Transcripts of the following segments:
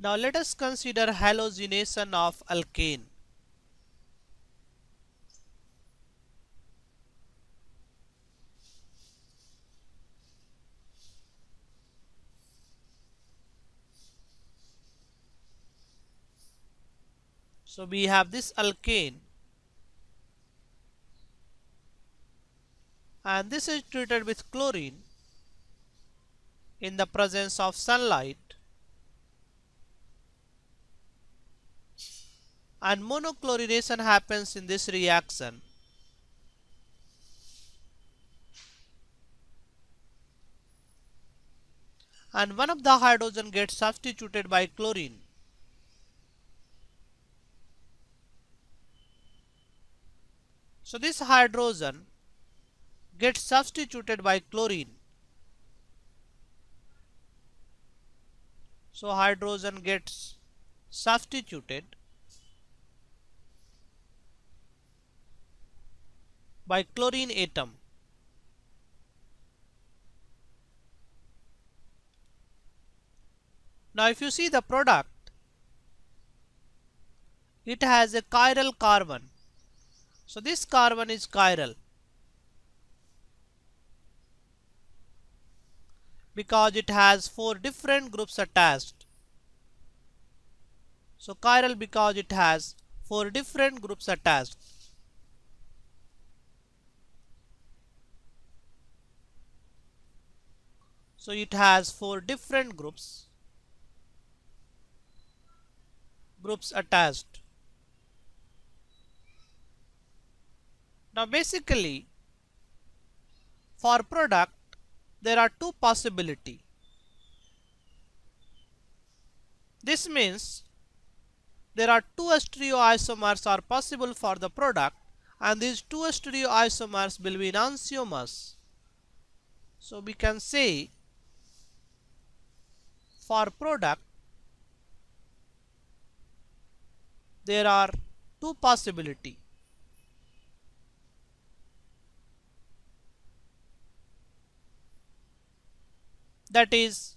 Now let us consider halogenation of alkane. So we have this alkane, and this is treated with chlorine in the presence of sunlight, and monochlorination happens in this reaction. And one of the hydrogen gets substituted by chlorine. So this hydrogen gets substituted by chlorine. So hydrogen gets substituted by chlorine atom. Now if you see the product, it has a chiral carbon. So this carbon is chiral because it has 4 different groups attached. So chiral because it has 4 different groups attached. So it has 4 different groups attached. Now basically for product there are two possibilities. This means there are two stereoisomers are possible for the product, and these two stereoisomers will be enantiomers. So we can say for product there are two possibilities. That is,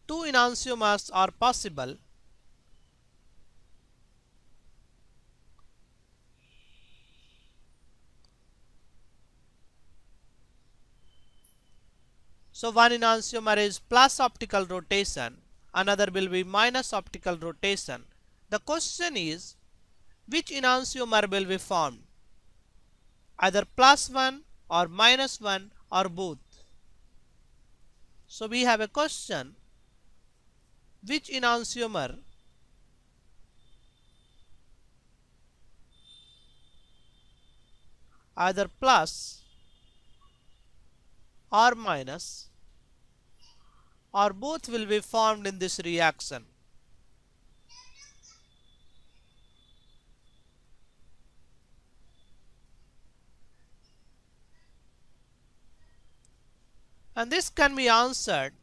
two enantiomers are possible. So one enantiomer is plus optical rotation, another will be minus optical rotation. The question is which enantiomer will be formed, either plus 1 or minus 1 or both. So we have a question, which enantiomer either plus or minus or both will be formed in this reaction. And this can be answered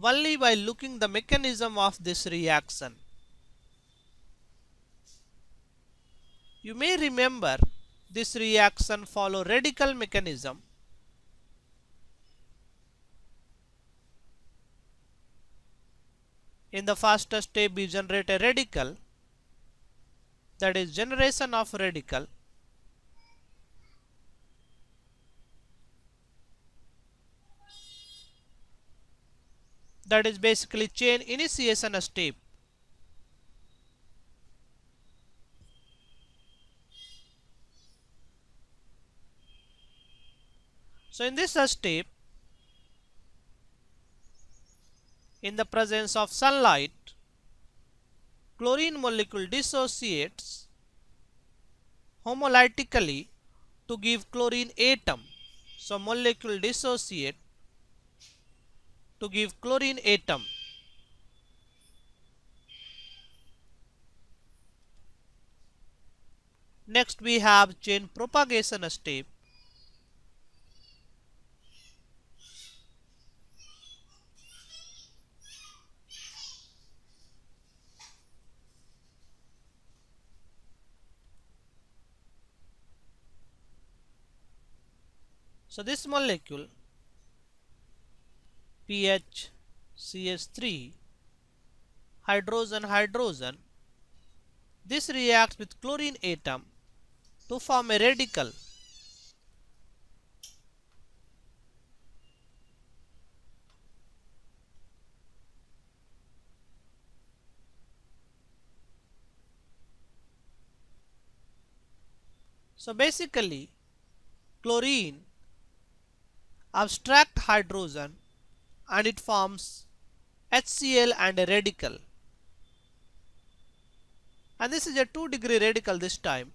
only by looking the mechanism of this reaction. You may remember this reaction follow radical mechanism. In the first step we generate a radical, that is generation of radical. That is basically chain initiation step. So in this step, in the presence of sunlight, chlorine molecule dissociates homolytically to give chlorine atom. So molecule dissociate to give chlorine atom. Next we have chain propagation step. So this molecule pH CH3, hydrogen hydrogen. This reacts with chlorine atom to form a radical. So basically, chlorine abstract hydrogen and it forms HCl and a radical. And this is a 2-degree radical this time.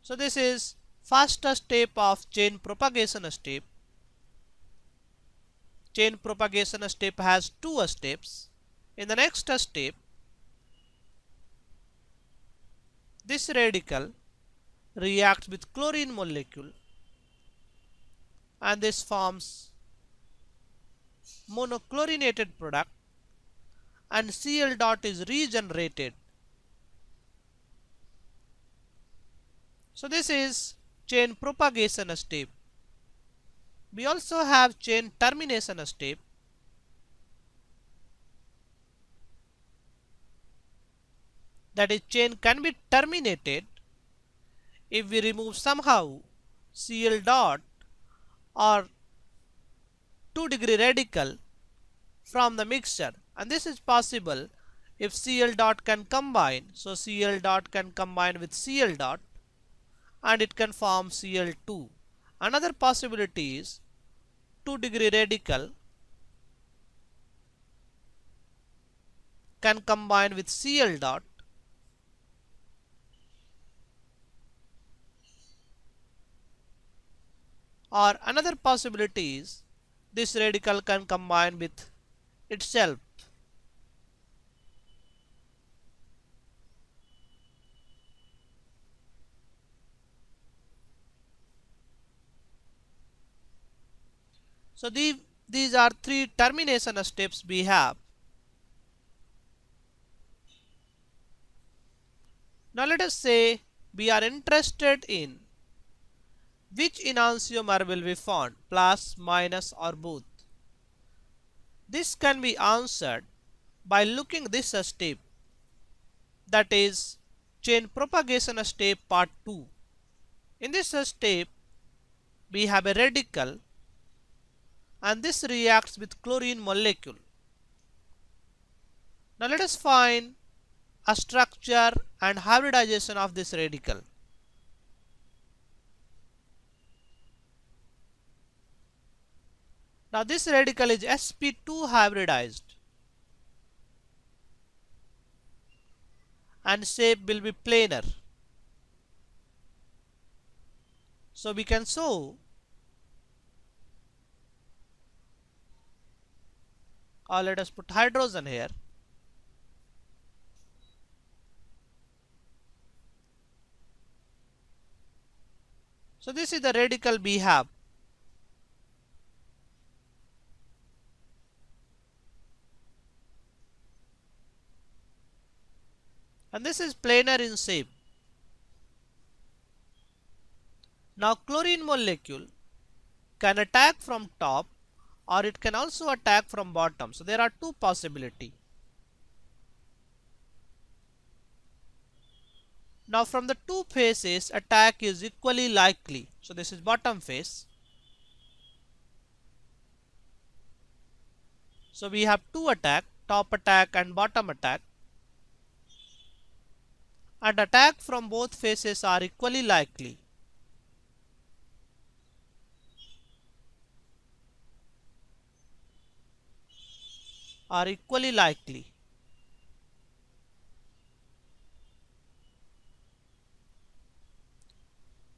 So this is first step of chain propagation step. Chain propagation step has 2 steps. In the next step, this radical reacts with chlorine molecule and this forms monochlorinated product and Cl dot is regenerated. So this is chain propagation step. We also have chain termination step. That is, chain can be terminated if we remove somehow Cl dot or 2-degree radical from the mixture, and this is possible if Cl dot can combine. So Cl dot can combine with Cl dot and it can form Cl2. Another possibility is 2-degree radical can combine with Cl dot or another possibility is this radical can combine with itself. So these are 3 termination steps we have. Now let us say we are interested in which enantiomer will be found, plus, minus or both. This can be answered by looking this step, that is chain propagation step part 2. In this step we have a radical and this reacts with chlorine molecule. Now let us find a structure and hybridization of this radical. Now this radical is sp2 hybridized and shape will be planar. So we can show or let us put hydrogen here. So this is the radical we have. And this is planar in shape. Now chlorine molecule can attack from top or it can also attack from bottom. So there are 2 possibilities. Now from the 2 faces attack is equally likely. So this is bottom face. So we have 2 attack, top attack and bottom attack. And attack from both faces are equally likely.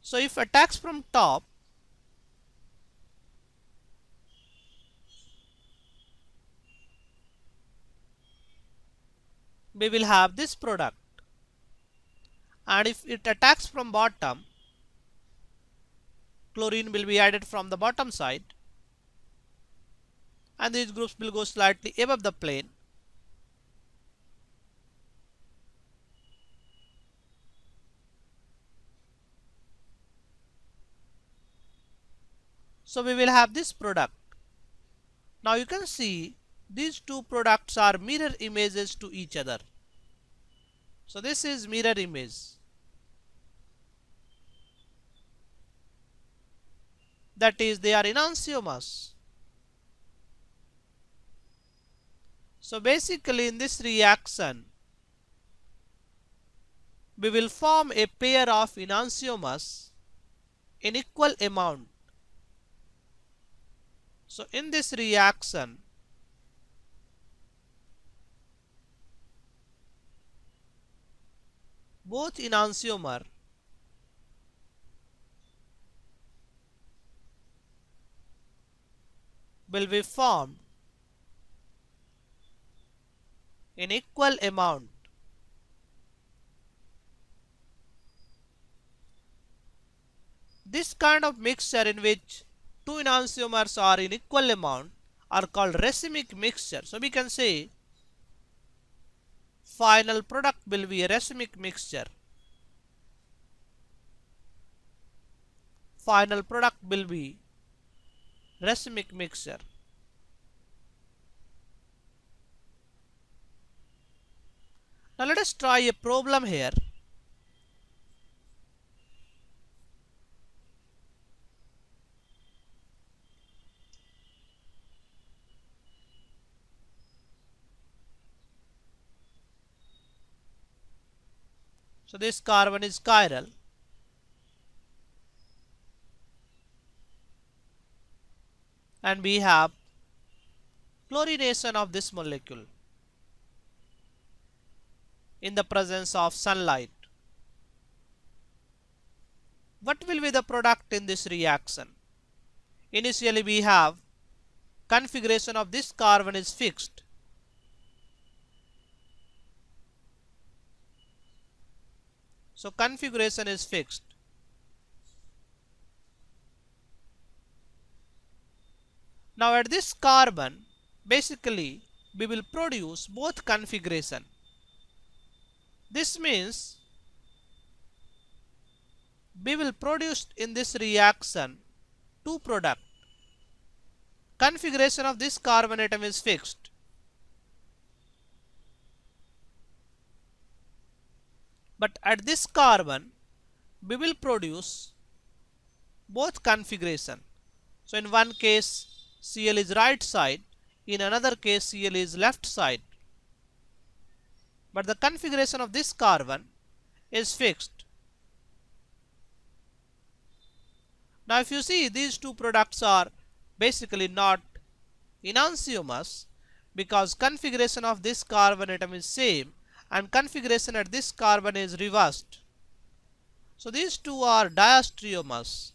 So if attacks from top, we will have this product, and if it attacks from bottom, chlorine will be added from the bottom side and these groups will go slightly above the plane. So we will have this product. Now you can see these two products are mirror images to each other. So this is mirror image. That is, they are enantiomers. So basically in this reaction, we will form a pair of enantiomers in equal amount. So in this reaction, both enantiomer will be formed in equal amount. This kind of mixture in which two enantiomers are in equal amount are called racemic mixture. So we can say final product will be a racemic mixture. Final product will be racemic mixture. Now let us try a problem here. So this carbon is chiral. And we have chlorination of this molecule in the presence of sunlight. What will be the product in this reaction? Initially we have configuration of this carbon is fixed. So configuration is fixed. Now at this carbon, basically we will produce both configuration. This means we will produce in this reaction two products. Configuration of this carbon atom is fixed. But at this carbon, we will produce both configuration. So in one case Cl is right side, in another case Cl is left side. But the configuration of this carbon is fixed. Now if you see, these two products are basically not enantiomers because configuration of this carbon atom is same and configuration at this carbon is reversed. So these two are diastereomers.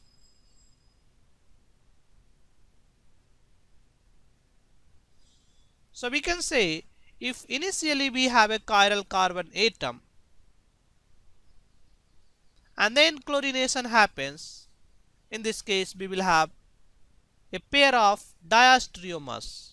So we can say if initially we have a chiral carbon atom and then chlorination happens, in this case we will have a pair of diastereomers.